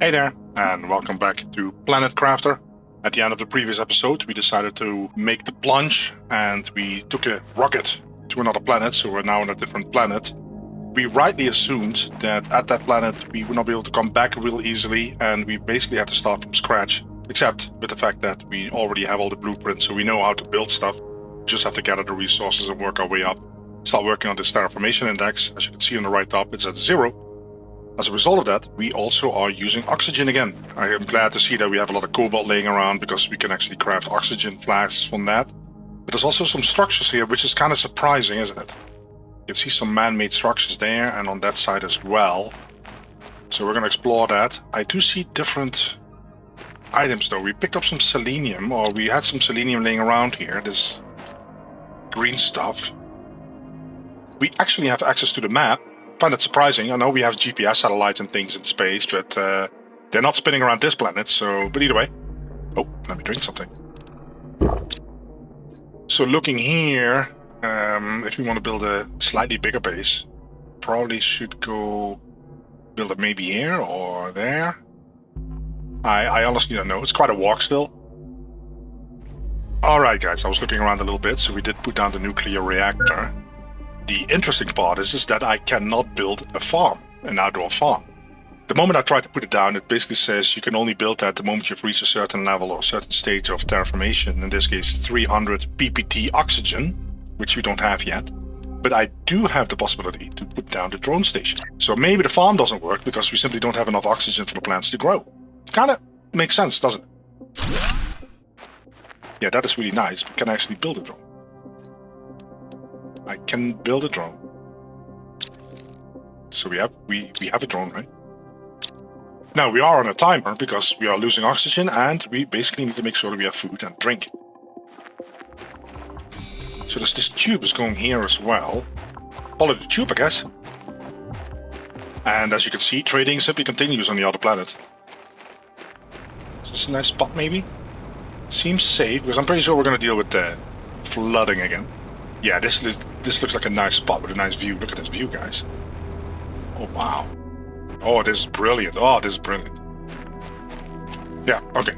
Hey there, and welcome back to Planet Crafter. At the end of the previous episode, we decided to make the plunge, and we took a rocket to another planet, so we're now on a different planet. We rightly assumed that at that planet we would not be able to come back real easily, and we basically had to start from scratch, except with the fact that we already have all the blueprints, so we know how to build stuff. We just have to gather the resources and work our way up. Start working on this terraformation index. As you can see on the right top, it's at 0. As a result of that, we also are using oxygen again. I am glad to see that we have a lot of cobalt laying around because we can actually craft oxygen flasks from that. But there's also some structures here, which is kind of surprising, isn't it? You can see some man-made structures there and on that side as well. So we're going to explore that. I do see different items though. We picked up some selenium, or we had some selenium laying around here. This green stuff. We actually have access to the map. I find it surprising. I know we have GPS satellites and things in space, but they're not spinning around this planet, so... But either way... Oh, let me drink something. So looking here, if we want to build a slightly bigger base, probably should go build it maybe here or there. I honestly don't know. It's quite a walk still. Alright guys, I was looking around a little bit, so we did put down the nuclear reactor. The interesting part is that I cannot build a farm, an outdoor farm. The moment I try to put it down, it basically says you can only build that the moment you've reached a certain level or a certain stage of terraformation, in this case 300 ppt oxygen, which we don't have yet. But I do have the possibility to put down the drone station. So maybe the farm doesn't work because we simply don't have enough oxygen for the plants to grow. Kinda makes sense, doesn't it? Yeah, that is really nice. We can actually build a drone. I can build a drone. So we have a drone, right? Now we are on a timer because we are losing oxygen and we basically need to make sure that we have food and drink. So there's this tube is going here as well. Follow the tube, I guess. And as you can see, trading simply continues on the other planet. Is this a nice spot maybe? Seems safe because I'm pretty sure we're going to deal with the flooding again. Yeah, this looks like a nice spot with a nice view. Look at this view, guys. Oh, wow. Oh, this is brilliant. Oh, this is brilliant. Yeah, okay.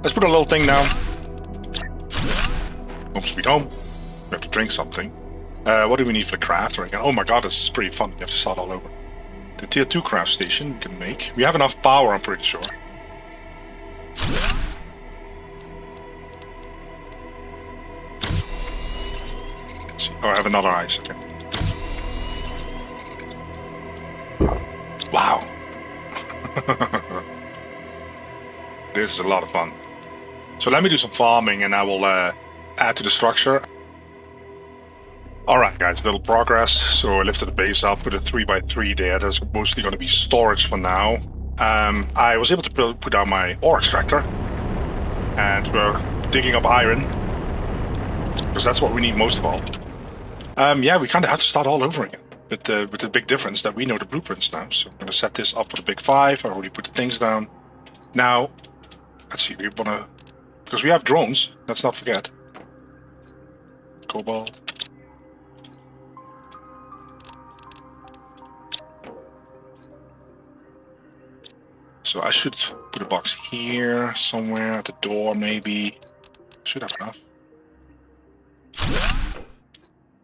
Let's put a little thing down. Home sweet home. We have to drink something. What do we need for the crafter again? Oh my god, this is pretty fun. We have to start all over. The tier 2 craft station we can make. We have enough power, I'm pretty sure. Oh, I have another ice, okay. Wow. This is a lot of fun. So let me do some farming and I will add to the structure. Alright guys, little progress. So I lifted the base up with a 3x3 there. There's mostly going to be storage for now. I was able to put down my ore extractor. And we're digging up iron. Because that's what we need most of all. Yeah, we kind of have to start all over again. With the big difference that we know the blueprints now. So I'm going to set this up for the big 5. I already put the things down. Now, let's see, we want to... Because we have drones, let's not forget. Cobalt. So I should put a box here, somewhere at the door maybe. Should have enough.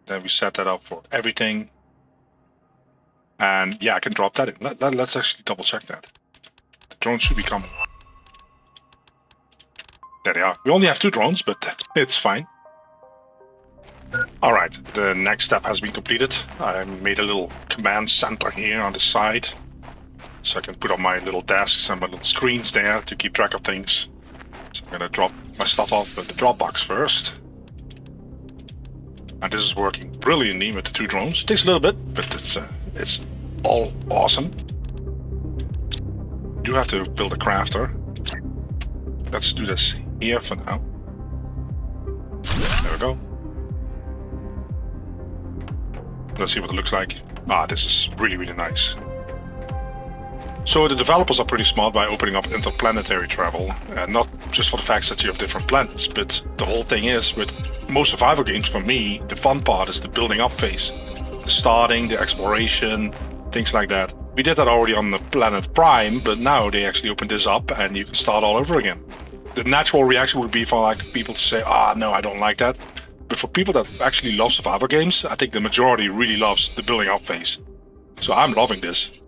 Then we set that up for everything. And yeah, I can drop that in. Let's actually double check that. The drones should be coming. There they are. We only have 2 drones, but it's fine. Alright, the next step has been completed. I made a little command center here on the side. So I can put on my little desks and my little screens there to keep track of things. So I'm gonna drop my stuff off at the drop box first. And this is working brilliantly with the 2 drones. It takes a little bit, but it's all awesome. You do have to build a crafter. Let's do this here for now. There we go. Let's see what it looks like. Ah, this is really, really nice. So the developers are pretty smart by opening up interplanetary travel, and not just for the fact that you have different planets, but the whole thing is, with most survival games for me, the fun part is the building up phase. The starting, the exploration, things like that. We did that already on the planet Prime, but now they actually opened this up and you can start all over again. The natural reaction would be for like people to say, no, I don't like that. But for people that actually love survival games, I think the majority really loves the building up phase. So I'm loving this.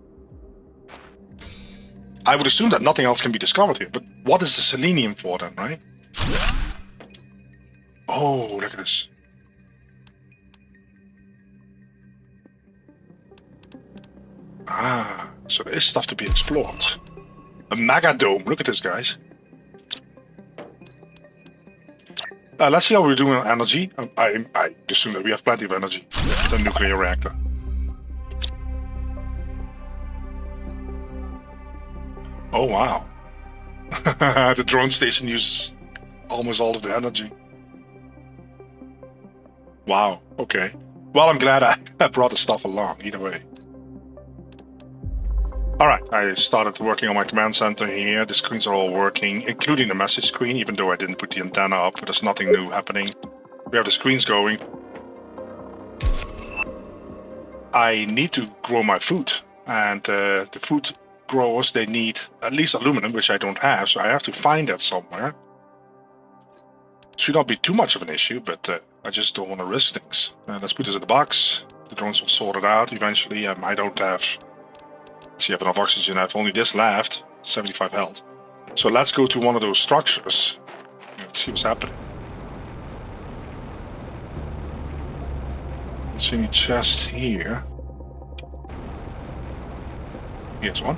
I would assume that nothing else can be discovered here, but what is the selenium for then, right? Oh, look at this. So there is stuff to be explored. A mega dome, look at this, guys. Let's see how we're doing on energy. I assume that we have plenty of energy. The nuclear reactor. Oh, wow. The drone station uses almost all of the energy. Wow, okay. Well, I'm glad I brought the stuff along, either way. Alright, I started working on my command center here. The screens are all working, including the message screen, even though I didn't put the antenna up, but there's nothing new happening. We have the screens going. I need to grow my food, and the food growers, they need at least aluminum, which I don't have, so I have to find that somewhere. Should not be too much of an issue, but I just don't want to risk things. Let's put this in the box. The drones will sort it out eventually. I don't have... See, I have enough oxygen. I have only this left. 75 health. So let's go to one of those structures. Let's see what's happening. Let's see any chests here. Here's one.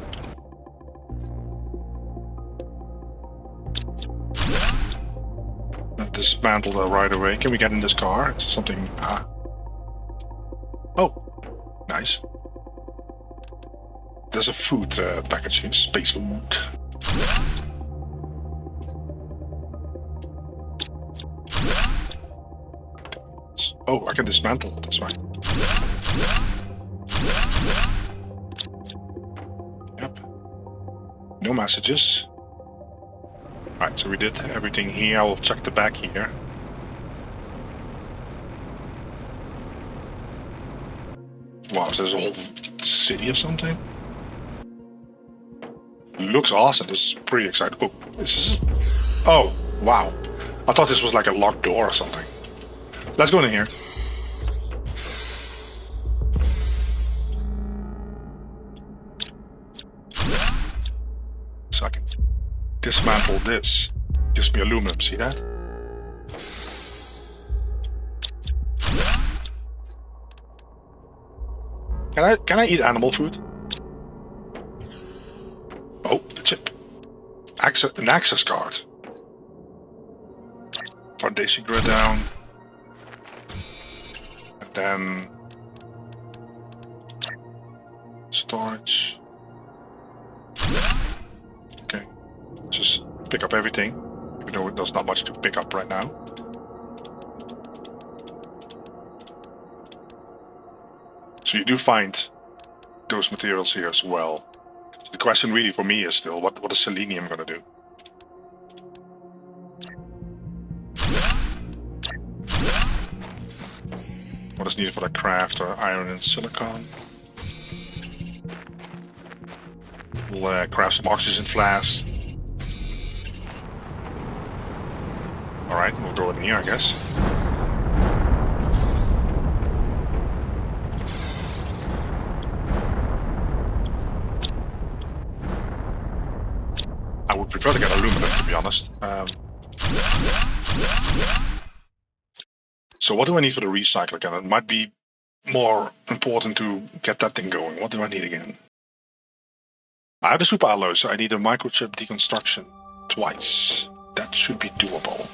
Dismantle that right away. Can we get in this car? Is something... Oh, nice. There's a food package here. Space food. Oh, I can dismantle it, that's right. Yep. No messages. Alright, so we did everything here. I'll check the back here. Wow, so there's a whole city or something? Looks awesome. This is pretty exciting. Oh, this is... Oh, wow. I thought this was like a locked door or something. Let's go in here. So I can dismantle this. Gives me aluminum, see that? Can I eat animal food? Oh, the chip. An access card. Foundation grid down. And then storage. Okay. Just pick up everything. Even though there's not much to pick up right now. So you do find those materials here as well. So the question really for me is still, what is selenium going to do? What is needed for the craft are iron and silicon. We'll craft some oxygen flasks. Alright, we'll go in here, I guess. I would prefer to get aluminum, to be honest. So what do I need for the recycler again? It might be more important to get that thing going. What do I need again? I have the super alloy, so I need a microchip deconstruction twice. That should be doable.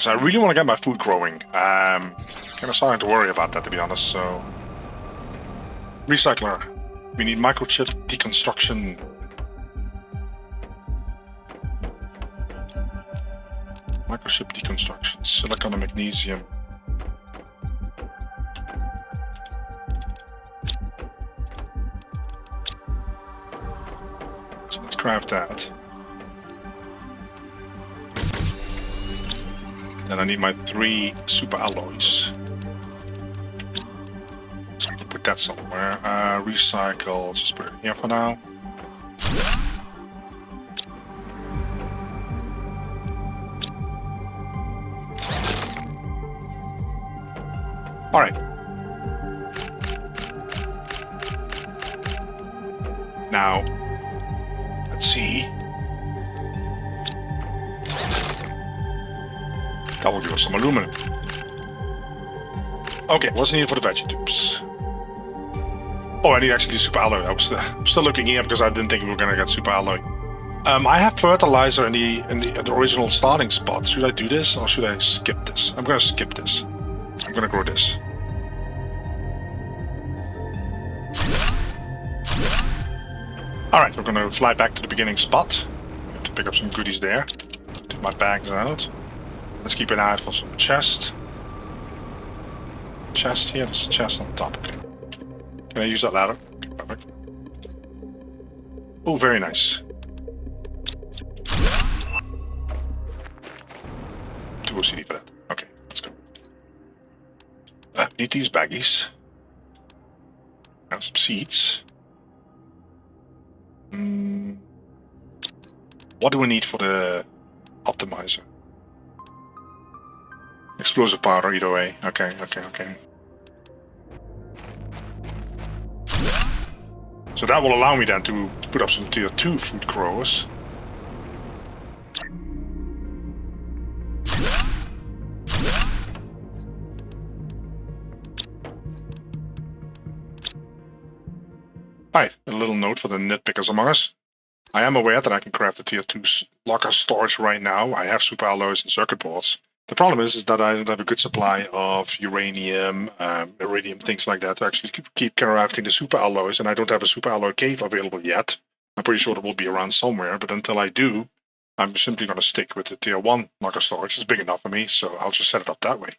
So I really want to get my food growing. Kind of starting to worry about that, to be honest, so... Recycler. We need microchip deconstruction. Microchip deconstruction. Silicon and magnesium. So let's craft that. Then I need my 3 super alloys. So I can put that somewhere. Recycle, just put it here for now. All right. Now, let's see. That will give us some aluminum. Okay, what's needed for the veggie tubes? Oh, I need actually super alloy. I was still looking here because I didn't think we were gonna get super alloy. I have fertilizer in the original starting spot. Should I do this or should I skip this? I'm gonna skip this. I'm gonna grow this. All right, we're gonna fly back to the beginning spot. I have to pick up some goodies there. Take my bags out. Let's keep an eye out for some chest. Chest here, there's a chest on top. Okay. Can I use that ladder? Okay, perfect. Oh, very nice. 2 OCD for that. Okay, let's go. Need these baggies. And some seeds. What do we need for the optimizer? Explosive powder, either way. Okay. So that will allow me then to put up some tier 2 food growers. Alright, a little note for the nitpickers among us. I am aware that I can craft a tier 2 locker storage right now. I have super alloys and circuit boards. The problem is that I don't have a good supply of uranium, iridium, things like that to actually keep crafting the super alloys, and I don't have a super alloy cave available yet. I'm pretty sure it will be around somewhere, but until I do, I'm simply going to stick with the tier 1 locker storage. It's big enough for me, so I'll just set it up that way.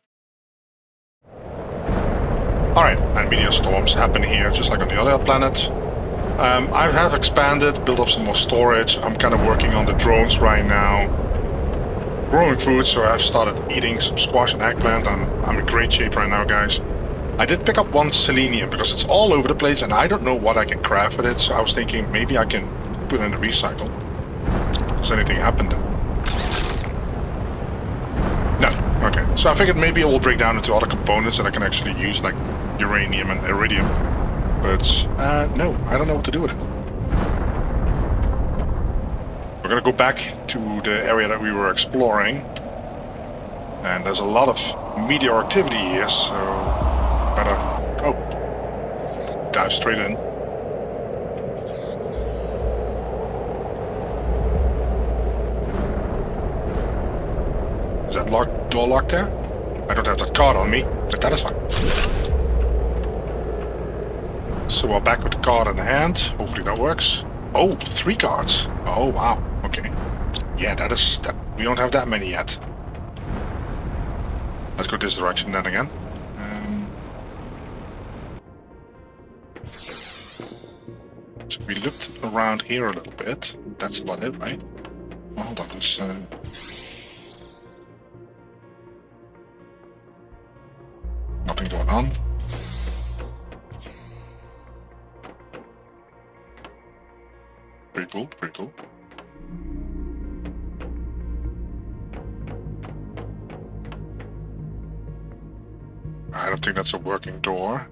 Alright, and meteor storms happen here, just like on the other planet. I have expanded, built up some more storage. I'm kind of working on the drones right now. Growing food, so I've started eating some squash and eggplant, and I'm in great shape right now, guys. I did pick up 1 selenium because it's all over the place and I don't know what I can craft with it, so I was thinking maybe I can put it in the recycle. Does anything happen then? No. Okay. So I figured maybe it will break down into other components that I can actually use, like uranium and iridium. But no, I don't know what to do with it. We're gonna go back to the area that we were exploring, and there's a lot of meteor activity here, so I better dive straight in. Is that door locked there? I don't have that card on me, but that is fine. So we're back with the card in the hand. Hopefully that works. Oh, 3 cards. Oh, wow. Okay. Yeah, that. We don't have that many yet. Let's go this direction then again. So we looked around here a little bit. That's about it, right? Well, hold on. There's nothing going on. Pretty cool, pretty cool. I don't think that's a working door.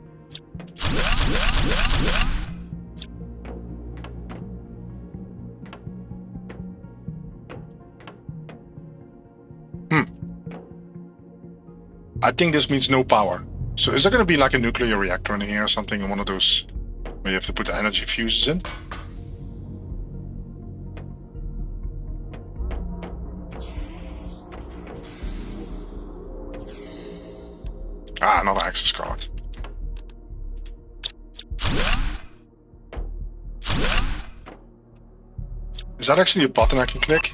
I think this means no power. So is there going to be like a nuclear reactor in here or something, in one of those where you have to put the energy fuses in? Ah, another access card. Is that actually a button I can click?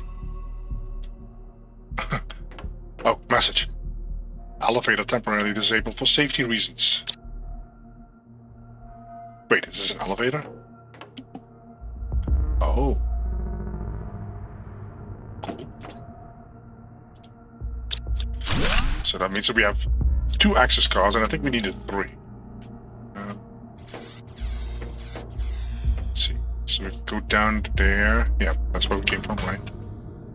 Oh, message. Elevator temporarily disabled for safety reasons. Wait, is this an elevator? Oh. Cool. So that means that we have 2 access cards, and I think we needed 3. go down there. Yeah, that's where we came from, right?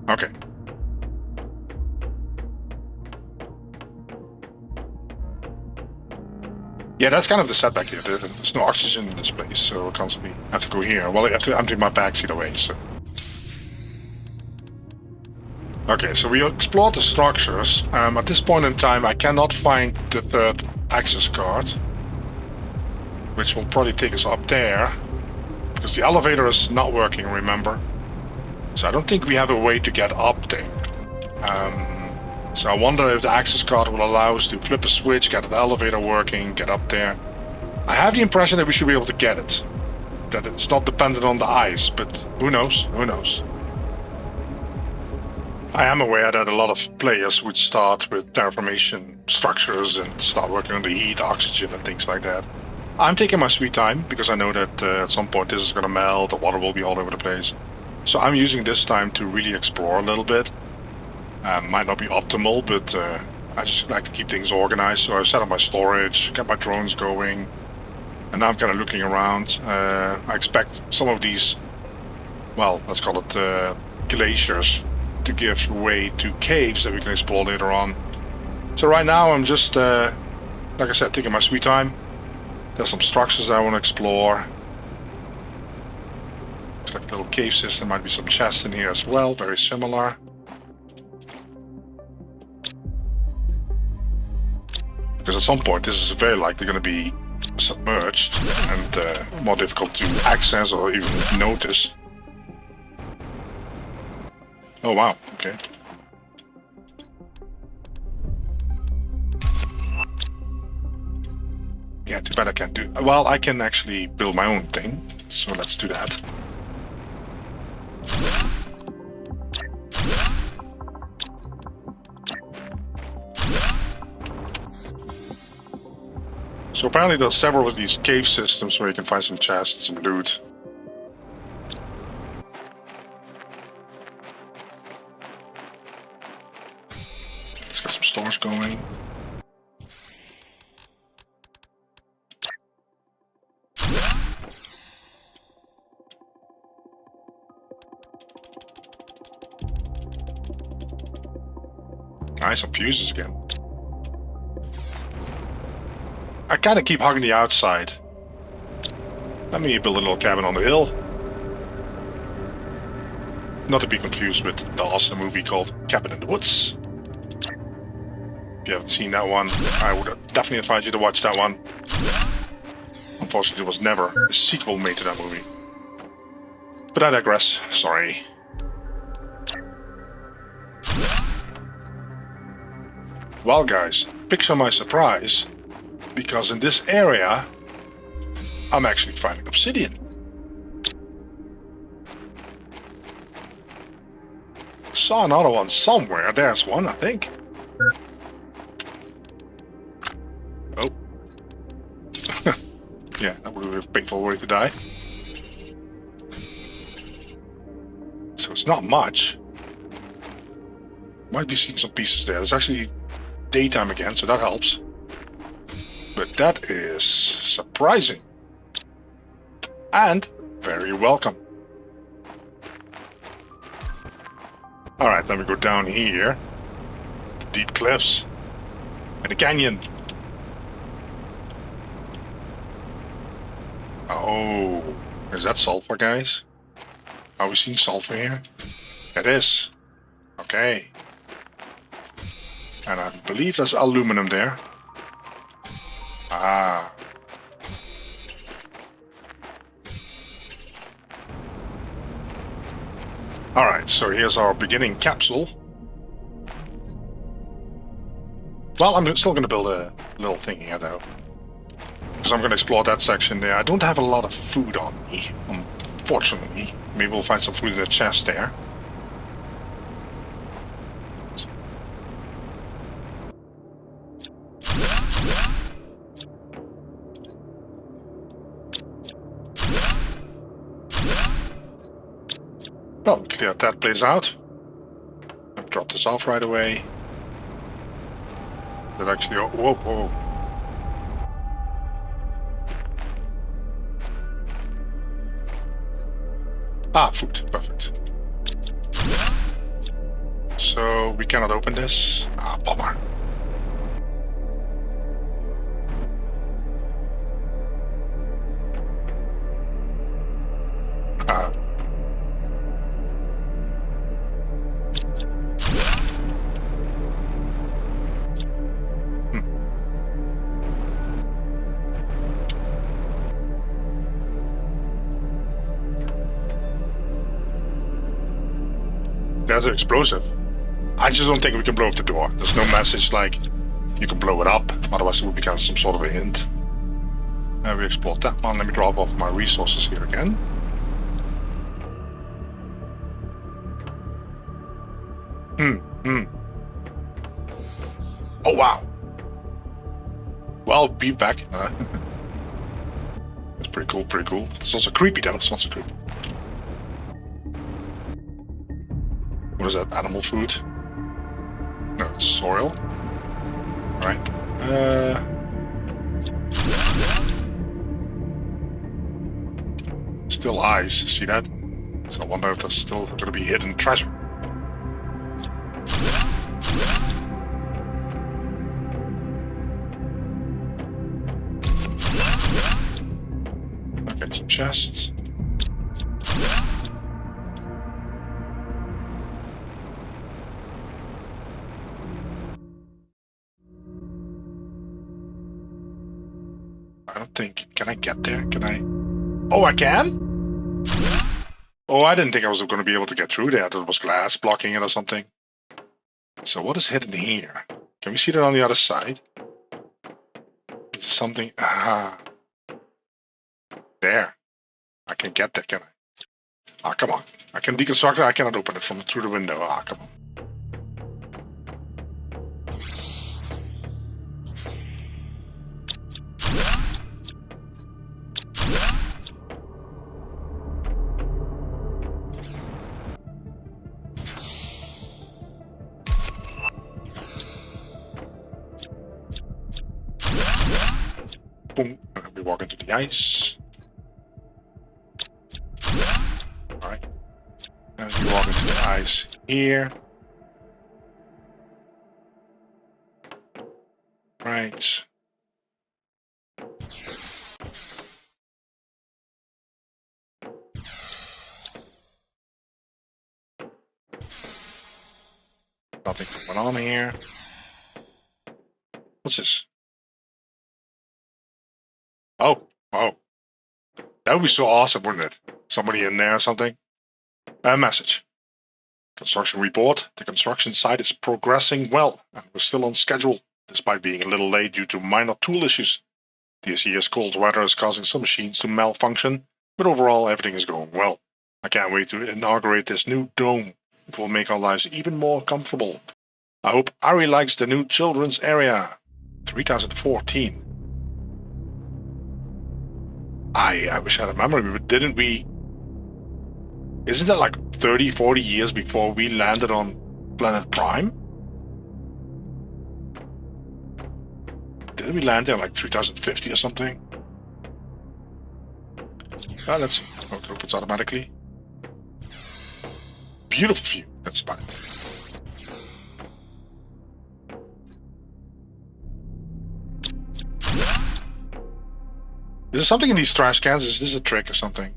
Okay. Yeah, that's kind of the setback here. There's no oxygen in this place, so I constantly have to go here. Well, I have to empty my bags either way, so... Okay, so we explored the structures. At this point in time, I cannot find the third access card, which will probably take us up there, because the elevator is not working, remember? So I don't think we have a way to get up there. So I wonder if the access card will allow us to flip a switch, get an elevator working, get up there. I have the impression that we should be able to get it. That it's not dependent on the ice, but who knows? Who knows? I am aware that a lot of players would start with terraformation structures and start working on the heat, oxygen and things like that. I'm taking my sweet time because I know that at some point this is going to melt, the water will be all over the place. So I'm using this time to really explore a little bit. Might not be optimal, but I just like to keep things organized. So I've set up my storage, got my drones going, and now I'm kind of looking around. I expect some of these, well, let's call it glaciers, to give way to caves that we can explore later on. So right now I'm just, like I said, taking my sweet time. There's some structures I want to explore. Looks like a little cave system, might be some chests in here as well, very similar. Because at some point this is very likely going to be submerged and more difficult to access or even notice. Oh wow, okay. Yeah, too bad I can't do... Well, I can actually build my own thing, so let's do that. So apparently there's several of these cave systems where you can find some chests, some loot. Let's get some stores going. Nice, some fuses again. I kind of keep hugging the outside. Let me build a little cabin on the hill. Not to be confused with the awesome movie called Cabin in the Woods. If you haven't seen that one, I would definitely advise you to watch that one. Unfortunately, there was never a sequel made to that movie. But I digress, sorry. Well guys, picture my surprise, because in this area, I'm actually finding obsidian. Saw another one somewhere, there's one I think. Oh. Yeah, that would be a painful way to die. So it's not much. Might be seeing some pieces there. There's actually daytime again, so that helps. But that is surprising. And very welcome. Alright, then we go down here. The deep cliffs. And a canyon. Oh, is that sulfur, guys? Are we seeing sulfur here? It is. Okay. And I believe there's aluminum there. Ah. Alright, so here's our beginning capsule. Well, I'm still going to build a little thing here, though. Because I'm going to explore that section there. I don't have a lot of food on me, unfortunately. Maybe we'll find some food in the chest there. Well, we cleared that place out. I'll drop this off right away. That actually... Oh, whoa, whoa. Ah, food. Perfect. So we cannot open this. Ah, bummer. There's an explosive. I just don't think we can blow up the door. There's no message like you can blow it up, otherwise it would become some sort of a hint. We explored that one. Let me drop off my resources here again. Oh wow. Well, be back. That's pretty cool, pretty cool. It's also creepy though, it's not so creepy. What is that? Animal food? No, it's soil. Right. Still eyes, see that? So I wonder if there's still going to be hidden treasure. Okay, some chests. I don't think... Can I get there? Can I... Oh, I can? Oh, I didn't think I was going to be able to get through there. I thought it was glass blocking it or something. So what is hidden here? Can we see that on the other side? Is something... Ah. There. I can get there, can I? Ah, come on. I can deconstruct it. I cannot open it from through the window. Ah, come on. Boom. And then we walk into the ice. Alright. And we walk into the ice here. Right. Nothing going on here. What's this? Oh, oh. That would be so awesome, wouldn't it? Somebody in there or something? A message. Construction report. The construction site is progressing well, and we're still on schedule, despite being a little late due to minor tool issues. This year's cold weather is causing some machines to malfunction, but overall everything is going well. I can't wait to inaugurate this new dome. It will make our lives even more comfortable. I hope Ari likes the new children's area. 3014. I wish I had a memory, but didn't we... Isn't that like 30, 40 years before we landed on Planet Prime? Didn't we land there like 3050 or something? Ah, let's see. Oh, it opens automatically. Beautiful view. That's about it. Is there something in these trash cans? Is this a trick or something?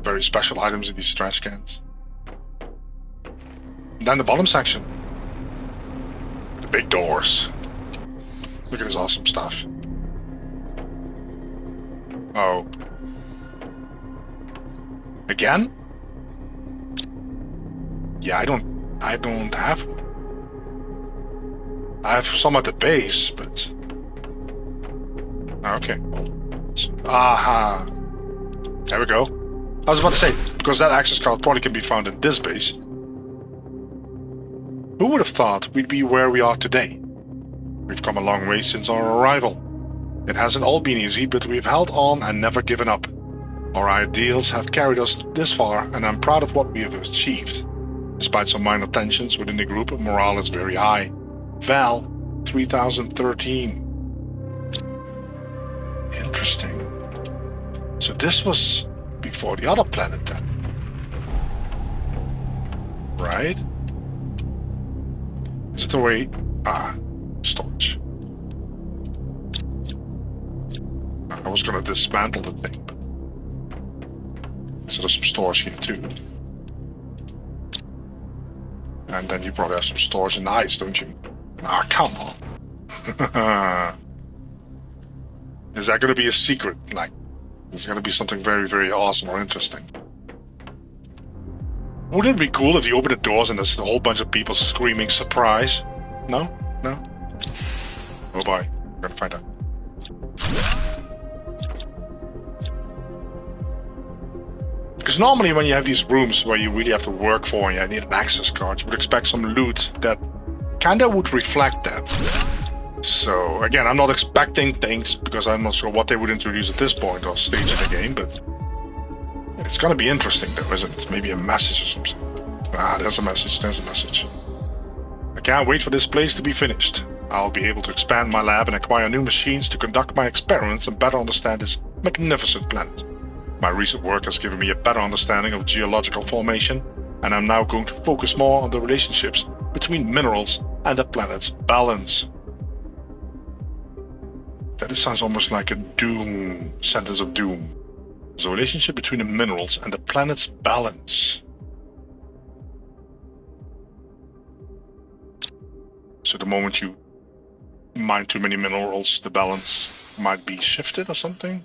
Very special items in these trash cans. Then the bottom section. The big doors. Look at this awesome stuff. Oh. Again? Yeah, I don't have one. I have some at the base, but... Okay. Aha. There we go. I was about to say, because that access card probably can be found in this base. Who would have thought we'd be where we are today? We've come a long way since our arrival. It hasn't all been easy, but we've held on and never given up. Our ideals have carried us this far, and I'm proud of what we have achieved. Despite some minor tensions within the group, morale is very high. Val, 3013. Interesting. So this was before the other planet then. Right? Is it the way... storage. I was gonna dismantle the thing, but... So there's some storage here too. And then you probably have some storage in ice, don't you? Come on. Is that gonna be a secret? Like, is it gonna be something very, very awesome or interesting? Wouldn't it be cool if you open the doors and there's a whole bunch of people screaming surprise? No? No? Oh boy, we're gonna find out. Because normally when you have these rooms where you really have to work for and you need an access card, you would expect some loot that kinda would reflect that. So again, I'm not expecting things because I'm not sure what they would introduce at this point or stage in the game, but it's gonna be interesting though, isn't it? Maybe a message or something. There's a message, there's a message. I can't wait for this place to be finished. I'll be able to expand my lab and acquire new machines to conduct my experiments and better understand this magnificent planet. My recent work has given me a better understanding of geological formation, and I'm now going to focus more on the relationships between minerals and the planet's balance. That sounds almost like a doom, sentence of doom. There's a relationship between the minerals and the planet's balance. So the moment you mine too many minerals, the balance might be shifted or something?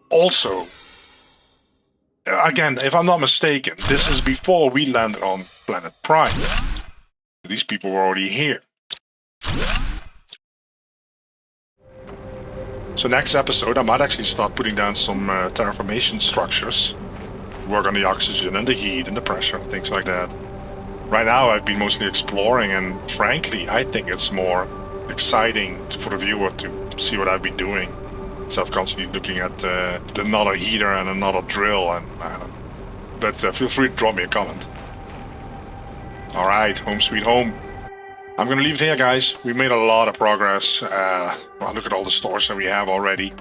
Also, again, if I'm not mistaken, this is before we landed on planet Prime. These people were already here. So next episode, I might actually start putting down some terraformation structures. Work on the oxygen and the heat and the pressure and things like that. Right now, I've been mostly exploring, and frankly, I think it's more exciting for the viewer to see what I've been doing. Instead of constantly looking at another heater and another drill, and I don't know. But feel free to drop me a comment. Alright, home sweet home. I'm gonna leave it here, guys. We made a lot of progress. Well, look at all the stores that we have already.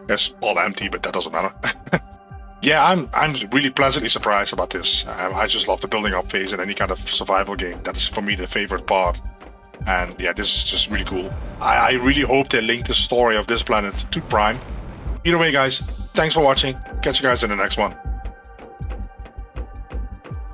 It's all empty, but that doesn't matter. Yeah, I'm really pleasantly surprised about this. I just love the building up phase in any kind of survival game. That's for me the favorite part. And yeah, this is just really cool. I really hope they link the story of this planet to Prime. Either way, guys, thanks for watching. Catch you guys in the next one.